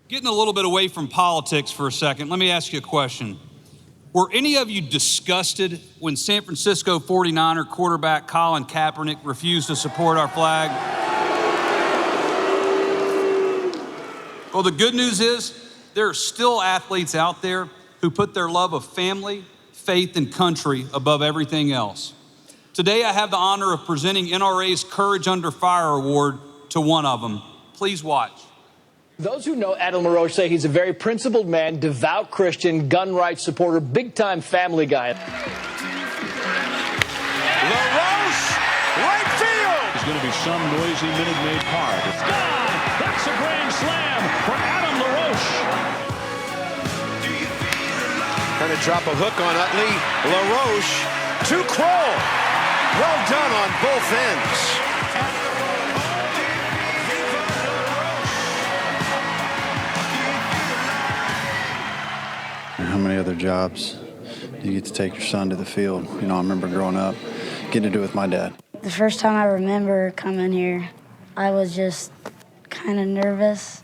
Getting a little bit away from politics for a second, let me ask you a question. Were any of you disgusted when San Francisco 49er quarterback Colin Kaepernick refused to support our flag? Well, the good news is there are still athletes out there who put their love of family, faith, and country above everything else. Today, I have the honor of presenting NRA's Courage Under Fire Award to one of them. Please watch. Those who know Adam LaRoche say he's a very principled man, devout Christian, gun rights supporter, big-time family guy. LaRoche, right field! It's going to be some noisy Minute Maid Park. Gone! That's a grand slam for Adam LaRoche. Trying to drop a hook on Utley. LaRoche to Kroll. Well done on both ends. How many other jobs do you get to take your son to the field? You know, I remember growing up, getting to do it with my dad. The first time I remember coming here, I was just kind of nervous.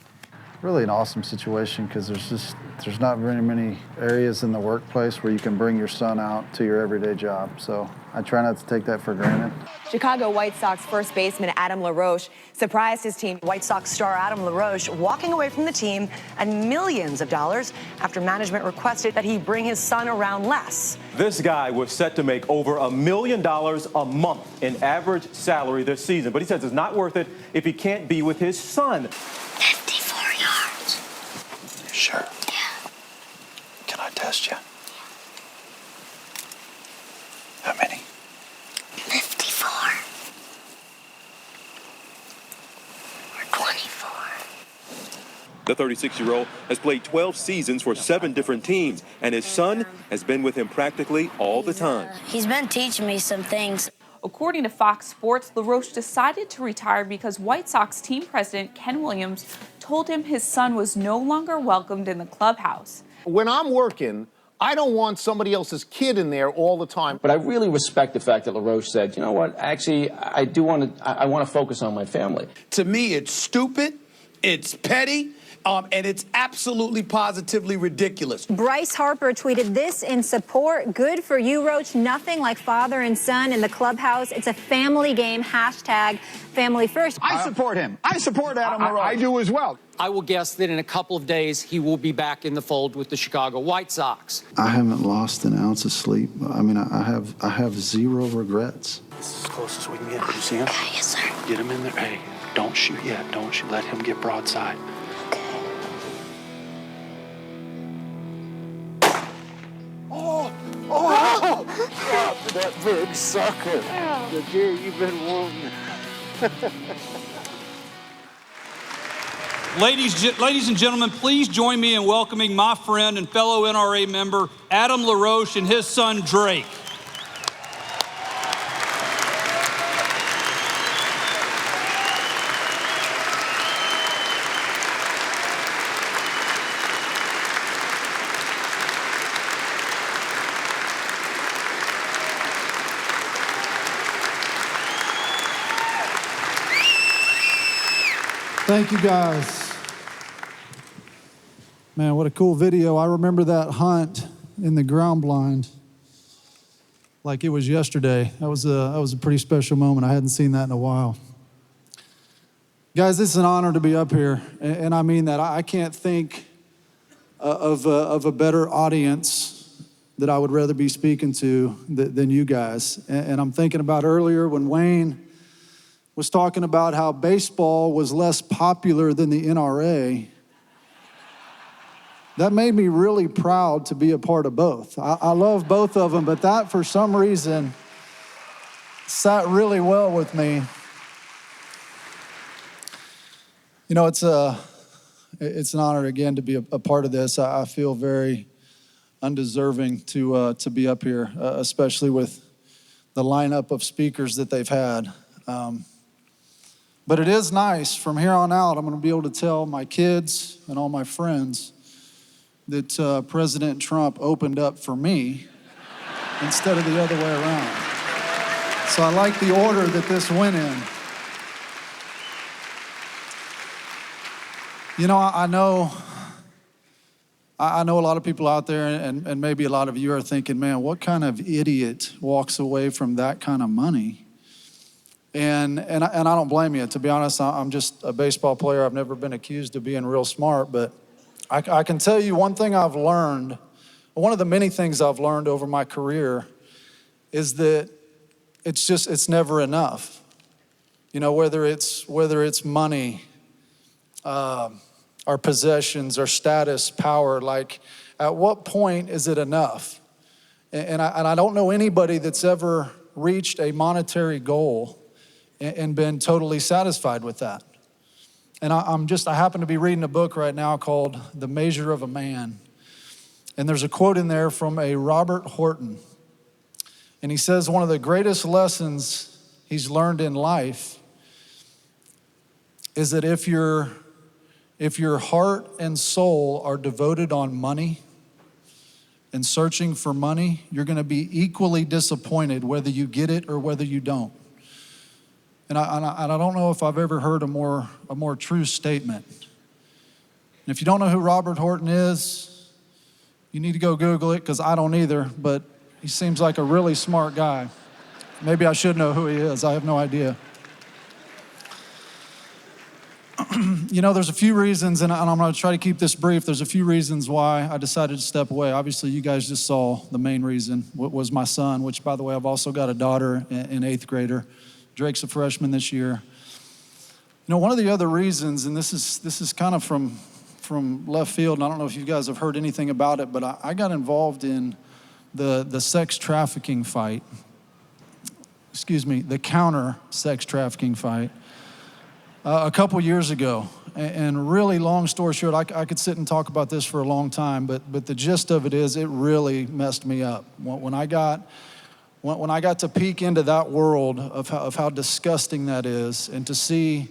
Really an awesome situation because there's not very many areas in the workplace where you can bring your son out to your everyday job. So I try not to take that for granted. Chicago White Sox first baseman Adam LaRoche surprised his team. White Sox star Adam LaRoche walking away from the team and millions of dollars after management requested that he bring his son around less. This guy was set to make over $1 million a month in average salary this season, but he says it's not worth it if he can't be with his son. 54 yards. You sure? Yeah. Can I test you? How many? 54. Or 24. The 36-year-old has played 12 seasons for 7 different teams, and his son has been with him practically all the time. He's been teaching me some things. According to Fox Sports, LaRoche decided to retire because White Sox team president Ken Williams told him his son was no longer welcomed in the clubhouse. When I'm working, I don't want somebody else's kid in there all the time. But I really respect the fact that LaRoche said, you know what, actually, I want to focus on my family. To me, it's stupid, it's petty, and it's absolutely positively ridiculous. Bryce Harper tweeted this in support. Good for you, Roach. Nothing like father and son in the clubhouse. It's a family game. Hashtag family first. I support him. I support Adam LaRoche. I do as well. I will guess that in a couple of days, he will be back in the fold with the Chicago White Sox. I haven't lost an ounce of sleep. I mean, I have zero regrets. This is as close as we can get. You see him? Okay, yes, sir. Get him in there. Hey, don't shoot yet. Don't shoot. Let him get broadside. Oh, that big sucker. The deer you've been wanting. Ladies and gentlemen, please join me in welcoming my friend and fellow NRA member, Adam LaRoche, and his son, Drake. Thank you, guys. Man, what a cool video. I remember that hunt in the ground blind like it was yesterday. That was a pretty special moment. I hadn't seen that in a while. Guys, it's an honor to be up here, and I mean that. I can't think of a better audience that I would rather be speaking to than you guys. And I'm thinking about earlier when Wayne was talking about how baseball was less popular than the NRA. That made me really proud to be a part of both. I love both of them, but that, for some reason, sat really well with me. You know, it's an honor, again, to be a part of this. I feel very undeserving to be up here, especially with the lineup of speakers that they've had. But it is nice, from here on out, I'm gonna be able to tell my kids and all my friends that President Trump opened up for me instead of the other way around. So I like the order that this went in. You know, I know I know a lot of people out there, and maybe a lot of you are thinking, man, what kind of idiot walks away from that kind of money? And I don't blame you. To be honest, I'm just a baseball player. I've never been accused of being real smart, but I can tell you one thing I've learned, one of the many things I've learned over my career is that it's never enough. You know, whether it's money, our possessions, our status, power, like at what point is it enough? And I don't know anybody that's ever reached a monetary goal and been totally satisfied with that. And I happen to be reading a book right now called The Measure of a Man. And there's a quote in there from a Robert Horton. And he says one of the greatest lessons he's learned in life is that if your heart and soul are devoted on money and searching for money, you're gonna be equally disappointed whether you get it or whether you don't. And I don't know if I've ever heard a more true statement. And if you don't know who Robert Horton is, you need to go Google it, because I don't either, but he seems like a really smart guy. Maybe I should know who he is, I have no idea. You know, there's a few reasons, and I'm gonna try to keep this brief. There's a few reasons why I decided to step away. Obviously, you guys just saw the main reason, was my son, which, by the way, I've also got a daughter, an 8th grader. Drake's a freshman this year. You know, one of the other reasons, and this is kind of from left field, and I don't know if you guys have heard anything about it, but I got involved in the sex trafficking fight. The counter sex trafficking fight. A couple years ago, and really long story short, I could sit and talk about this for a long time, but the gist of it is it really messed me up. When I got to peek into that world of how disgusting that is, and to see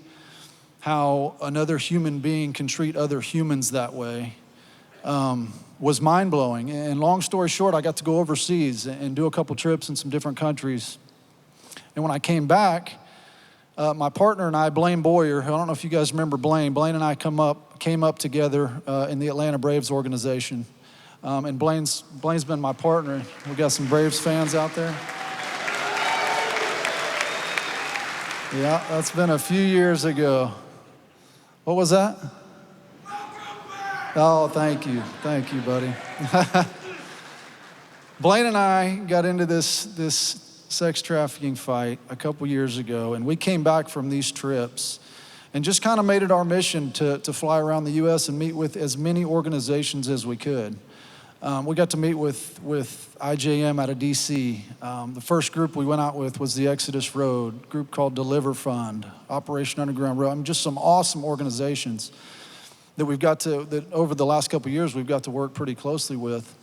how another human being can treat other humans that way, was mind-blowing. And long story short, I got to go overseas and do a couple trips in some different countries. And when I came back, my partner and I, Blaine Boyer, I don't know if you guys remember Blaine and I came up together in the Atlanta Braves organization. And Blaine's been my partner. We got some Braves fans out there. Yeah, that's been a few years ago. What was that? Oh, thank you, buddy. Blaine and I got into this sex trafficking fight a couple years ago, and we came back from these trips and just kind of made it our mission to fly around the U.S. and meet with as many organizations as we could. We got to meet with IJM out of D.C. The first group we went out with was the Exodus Road, a group called Deliver Fund, Operation Underground Road. I mean, just some awesome organizations that over the last couple of years we've got to work pretty closely with.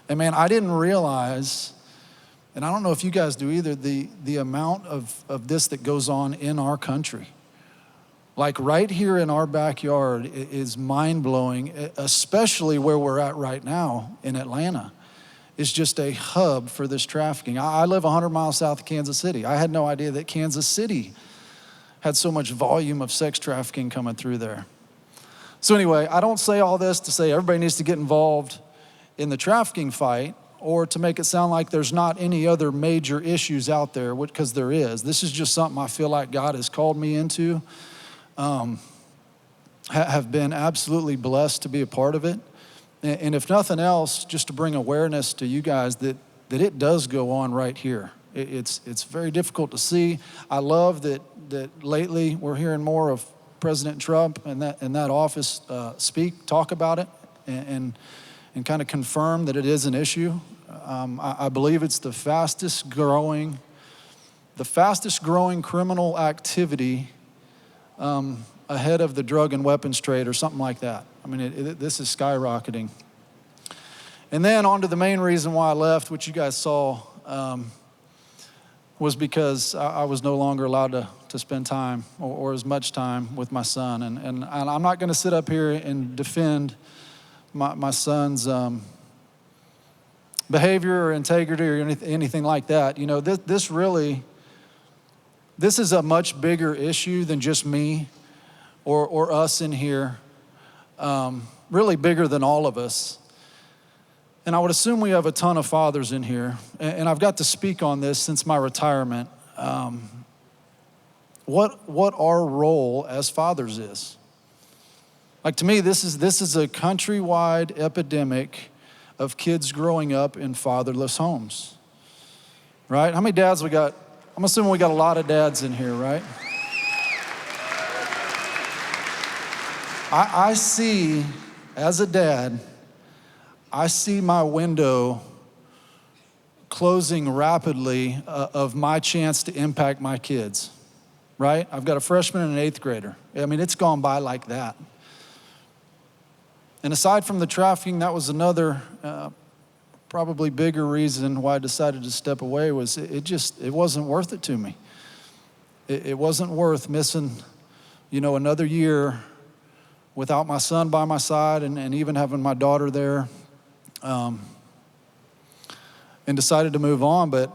And man, I didn't realize, and I don't know if you guys do either, the amount of this that goes on in our country. Like right here in our backyard is mind-blowing, especially where we're at right now in Atlanta. It's just a hub for this trafficking. I live 100 miles south of Kansas City. I had no idea that Kansas City had so much volume of sex trafficking coming through there. So anyway, I don't say all this to say everybody needs to get involved in the trafficking fight, or to make it sound like there's not any other major issues out there, because there is. This is just something I feel like God has called me into. Have been absolutely blessed to be a part of it. And if nothing else, just to bring awareness to you guys that it does go on right here. It's very difficult to see. I love that lately we're hearing more of President Trump and that office talk about it and kind of confirm that it is an issue. I believe it's the fastest growing criminal activity ahead of the drug and weapons trade or something like that. I mean, this is skyrocketing. And then on to the main reason why I left, which you guys saw, was because I was no longer allowed to spend time or as much time with my son. And I'm not gonna sit up here and defend my son's behavior or integrity or anything like that. You know, this is a much bigger issue than just me or us in here. really bigger than all of us. And I would assume we have a ton of fathers in here. And I've got to speak on this since my retirement. What our role as fathers is. Like, to me, this is a countrywide epidemic of kids growing up in fatherless homes, right? How many dads we got? I'm assuming we got a lot of dads in here, right? I see, as a dad, I see my window closing rapidly of my chance to impact my kids, right? I've got a freshman and an 8th grader. I mean, it's gone by like that. And aside from the trafficking, that was another probably bigger reason why I decided to step away. Was it wasn't worth it to me. It wasn't worth missing, another year without my son by my side and even having my daughter there. And decided to move on, but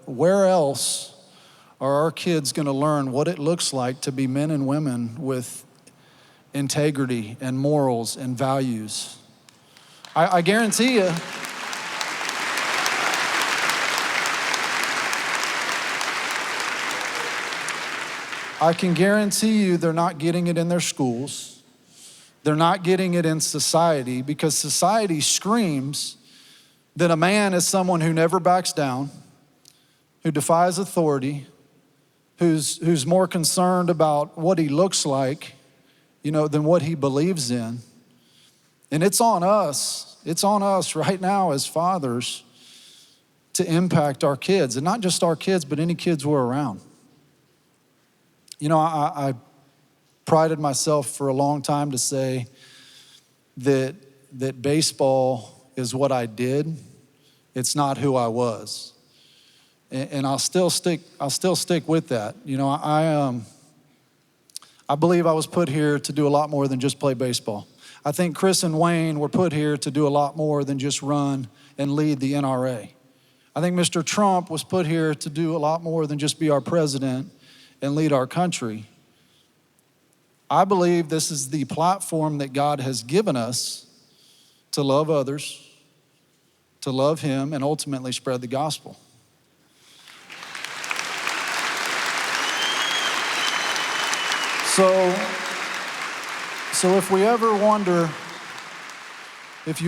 where else are our kids gonna learn what it looks like to be men and women with integrity and morals and values? I guarantee you, I can guarantee you they're not getting it in their schools. They're not getting it in society, because society screams that a man is someone who never backs down, who defies authority, who's more concerned about what he looks like, than what he believes in. And it's on us right now as fathers to impact our kids, and not just our kids, but any kids we're around. I prided myself for a long time to say that baseball is what I did. It's not who I was. And I'll still stick with that. I believe I was put here to do a lot more than just play baseball. I think Chris and Wayne were put here to do a lot more than just run and lead the NRA. I think Mr. Trump was put here to do a lot more than just be our president and lead our country. I believe this is the platform that God has given us to love others, to love Him, and ultimately spread the gospel. So if you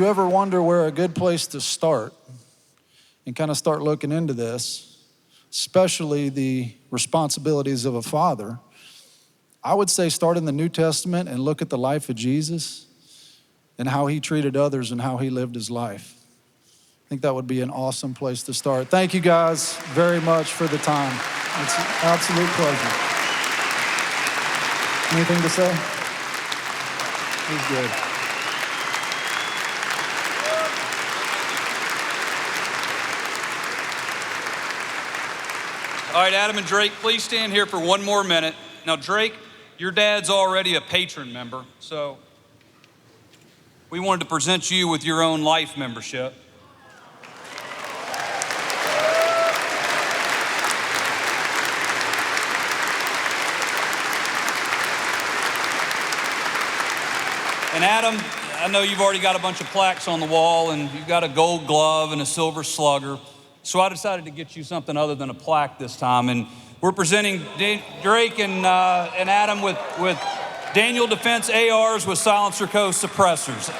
ever wonder where a good place to start and kind of start looking into this, especially the responsibilities of a father, I would say start in the New Testament and look at the life of Jesus and how He treated others and how He lived His life. I think that would be an awesome place to start. Thank you guys very much for the time. It's an absolute pleasure. Anything to say? It was good. All right, Adam and Drake, please stand here for one more minute. Now, Drake, your dad's already a patron member, so we wanted to present you with your own life membership. And Adam, I know you've already got a bunch of plaques on the wall, and you've got a gold glove and a silver slugger. So I decided to get you something other than a plaque this time. And we're presenting Drake and Adam with Daniel Defense ARs with Silencer Co. suppressors.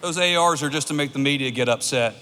Those ARs are just to make the media get upset.